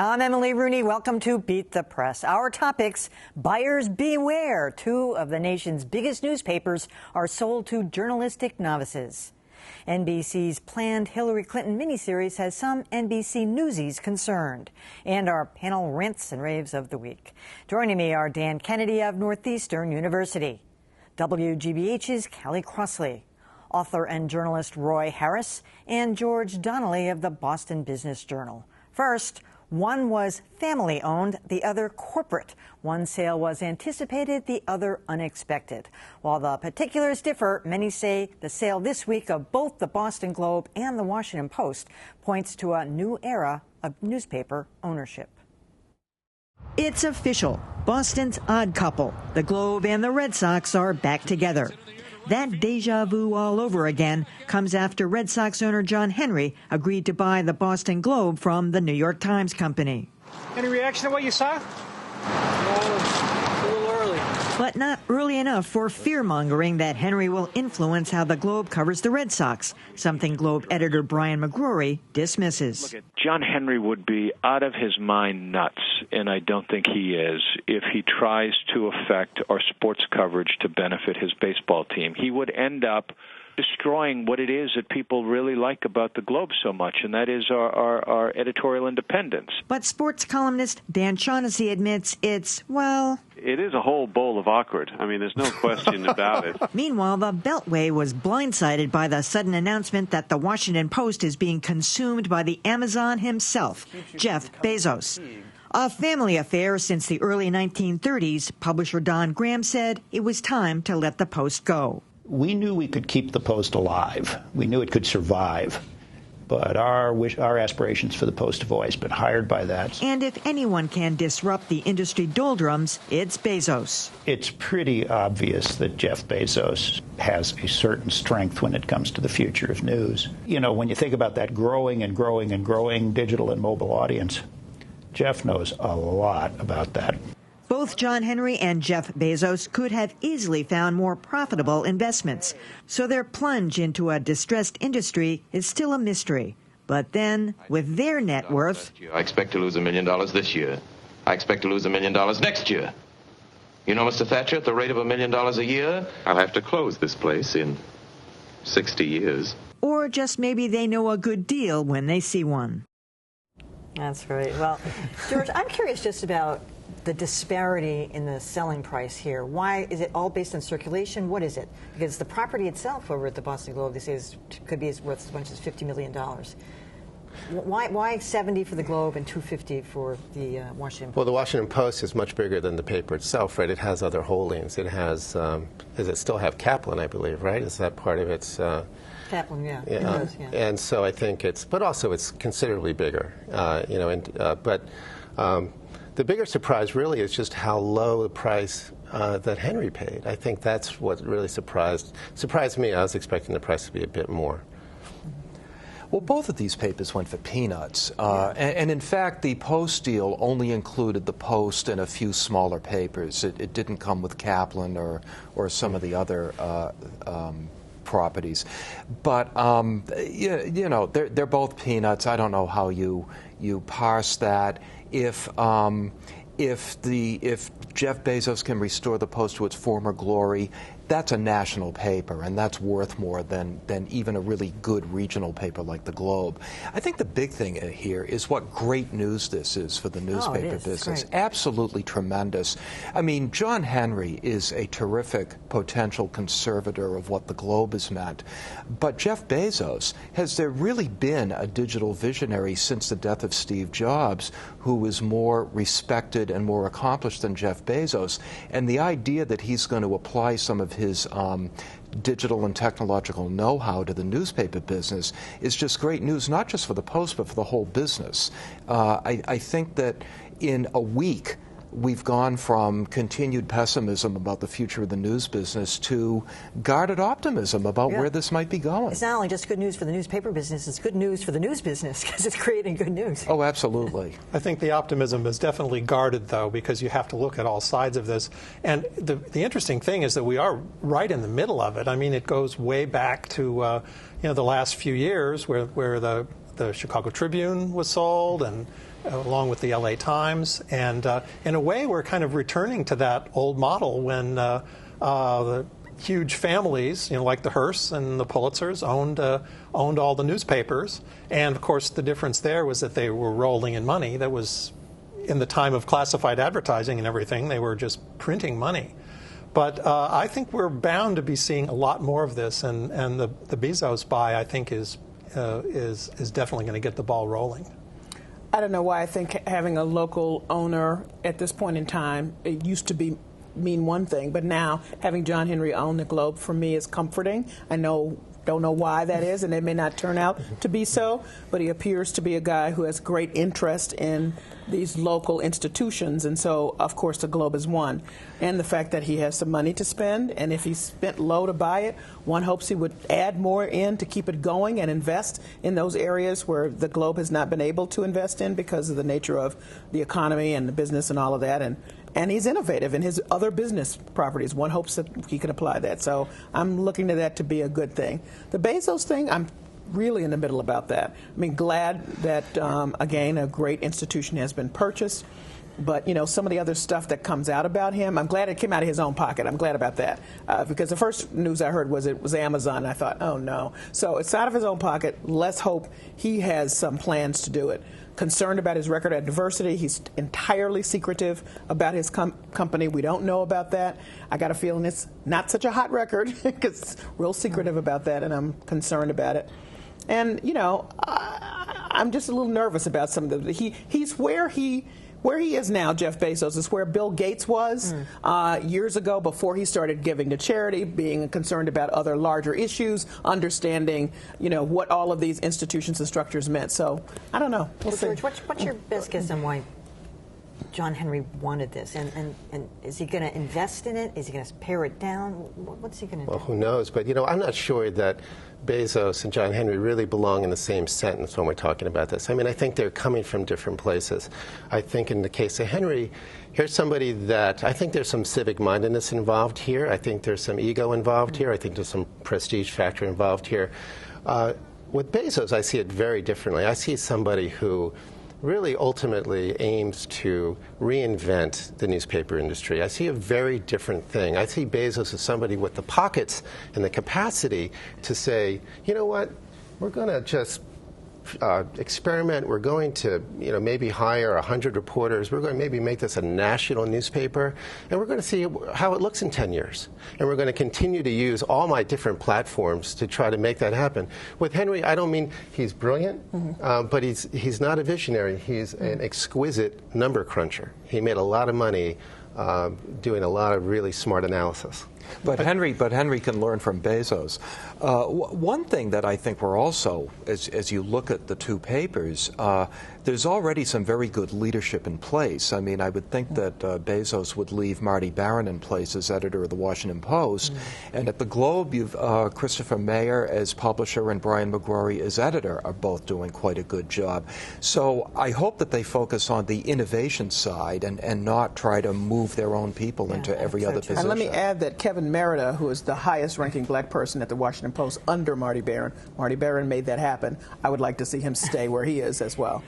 I'm Emily Rooney. Welcome to Beat the Press. Our topics: buyers beware. 2 of the nation's biggest newspapers are sold to journalistic novices. NBC's planned Hillary Clinton miniseries has some NBC newsies concerned. And our panel rants and raves of the week. Joining me are Dan Kennedy of Northeastern University, WGBH's Callie Crossley, author and journalist Roy Harris, and George Donnelly of the Boston Business Journal. First, one was family-owned, the other corporate. One sale was anticipated, the other unexpected. While the particulars differ, many say the sale this week of both the Boston Globe and the Washington Post points to a new era of newspaper ownership. It's official. Boston's odd couple, the Globe and the Red Sox, are back together. That deja vu all over again comes after Red Sox owner John Henry agreed to buy the Boston Globe from the New York Times Company. Any reaction to what you saw? A little early. But not early enough for fear-mongering that Henry will influence how the Globe covers the Red Sox, something Globe editor Brian McGrory dismisses. John Henry would be out of his mind nuts, and I don't think he is, if he tries to affect our sports coverage to benefit his baseball team. He would end up destroying what it is that people really like about the Globe so much, and that is our editorial independence. But sports columnist Dan Shaughnessy admits it's, well... It is a whole bowl of awkward. I mean, there's no question about it. Meanwhile, the Beltway was blindsided by the sudden announcement that the Washington Post is being consumed by the Amazon himself, Jeff Bezos. A family affair since the early 1930s, publisher Don Graham said it was time to let the Post go. We knew we could keep the Post alive. We knew it could survive. But our aspirations for the Post have always been hired by that. And if anyone can disrupt the industry doldrums, it's Bezos. It's pretty obvious that Jeff Bezos has a certain strength when it comes to the future of news. You know, when you think about that growing and growing and growing digital and mobile audience, Jeff knows a lot about that. Both John Henry and Jeff Bezos could have easily found more profitable investments, so their plunge into a distressed industry is still a mystery. But then, with their net worth... I expect to lose $1 million this year. I expect to lose $1 million next year. You know, Mr. Thatcher, at the rate of $1 million a year, I'll have to close this place in 60 years. Or just maybe they know a good deal when they see one. That's right. Well, George, I'm curious just about the disparity in the selling price here. Why is it all based on circulation? What is it? Because the property itself over at the Boston Globe, they say, could be as worth as much as $50 million. Why 70 for the Globe and 250 for the Washington Post? Well, the Washington Post is much bigger than the paper itself, right? It has other holdings. It has, does it still have Kaplan, I believe, right? Is that part of its... Kaplan, yeah. Yeah. It does, yeah. And so I think it's, but also it's considerably bigger, you know, the bigger surprise really is just how low the price that Henry paid. I think that's what really surprised me. I was expecting the price to be a bit more. Well, both of these papers went for peanuts. And in fact, the Post deal only included the Post and a few smaller papers. It didn't come with Kaplan or some of the other properties. But, you know, they're both peanuts. I don't know how you parse that. If Jeff Bezos can restore the Post to its former glory, that's a national paper, and that's worth more than even a really good regional paper like the Globe. I think the big thing here is what great news this is for the newspaper business. Absolutely tremendous. I mean, John Henry is a terrific potential conservator of what the Globe has meant. But Jeff Bezos, has there really been a digital visionary since the death of Steve Jobs who was more respected and more accomplished than Jeff Bezos? And the idea that he's going to apply some of his digital and technological know-how to the newspaper business is just great news, not just for the Post, but for the whole business. I think that in a week, we've gone from continued pessimism about the future of the news business to guarded optimism about where this might be going. It's not only just good news for the newspaper business, it's good news for the news business because it's creating good news. Oh, absolutely. I think the optimism is definitely guarded, though, because you have to look at all sides of this. And the interesting thing is that we are right in the middle of it. I mean, it goes way back to the last few years where the the Chicago Tribune was sold, and along with the LA Times. And in a way, we're kind of returning to that old model when the huge families, like the Hearsts and the Pulitzers, owned all the newspapers. And of course, the difference there was that they were rolling in money. That was in the time of classified advertising and everything. They were just printing money. But I think we're bound to be seeing a lot more of this, and the Bezos buy, I think, is definitely going to get the ball rolling. I don't know why I think having a local owner at this point in time, it used to mean one thing, but now having John Henry own the Globe for me is comforting. I don't know why that is, and it may not turn out to be so, but he appears to be a guy who has great interest in these local institutions, and so of course the Globe is one. And the fact that he has some money to spend, and if he spent low to buy it, one hopes he would add more in to keep it going and invest in those areas where the Globe has not been able to invest in because of the nature of the economy and the business and all of that. And he's innovative in his other business properties. One hopes that he can apply that. So I'm looking to that to be a good thing. The Bezos thing, I'm really in the middle about that. I mean, glad that, again, a great institution has been purchased. But, some of the other stuff that comes out about him, I'm glad it came out of his own pocket. I'm glad about that. Because the first news I heard was it was Amazon. And I thought, oh, no. So it's out of his own pocket. Let's hope he has some plans to do it. Concerned about his record at diversity. He's entirely secretive about his company. We don't know about that. I got a feeling it's not such a hot record because it's real secretive about that, and I'm concerned about it. And, I'm just a little nervous about some of the... He's where he is now, Jeff Bezos, is where Bill Gates was years ago before he started giving to charity, being concerned about other larger issues, understanding, what all of these institutions and structures meant. So, I don't know. We'll see. George, what's your best guess on why John Henry wanted this? And is he going to invest in it? Is he going to pare it down? What's he going to do? Well, who knows? But, I'm not sure that Bezos and John Henry really belong in the same sentence when we're talking about this. I mean, I think they're coming from different places. I think in the case of Henry, here's somebody that I think there's some civic mindedness involved here. I think there's some ego involved here. I think there's some prestige factor involved here. With Bezos, I see it very differently. I see somebody who really ultimately aims to reinvent the newspaper industry. I see a very different thing. I see Bezos as somebody with the pockets and the capacity to say, you know what, we're going to just experiment. We're going to, maybe hire 100 reporters. We're going to maybe make this a national newspaper, and we're going to see how it looks in 10 years. And we're going to continue to use all my different platforms to try to make that happen. With Henry, I don't mean he's brilliant, but he's not a visionary. He's an exquisite number cruncher. He made a lot of money doing a lot of really smart analysis. But Henry can learn from Bezos. One thing that I think we're also, as you look at the two papers, there's already some very good leadership in place. I mean, I would think that Bezos would leave Marty Baron in place as editor of the Washington Post. And at the Globe, you've Christopher Mayer as publisher and Brian McGrory as editor are both doing quite a good job. So I hope that they focus on the innovation side and not try to move their own people into every other position. And let me add that Kevin Merida, who is the highest-ranking black person at the Washington Post under Marty Baron made that happen. I would like to see him stay where he is as well.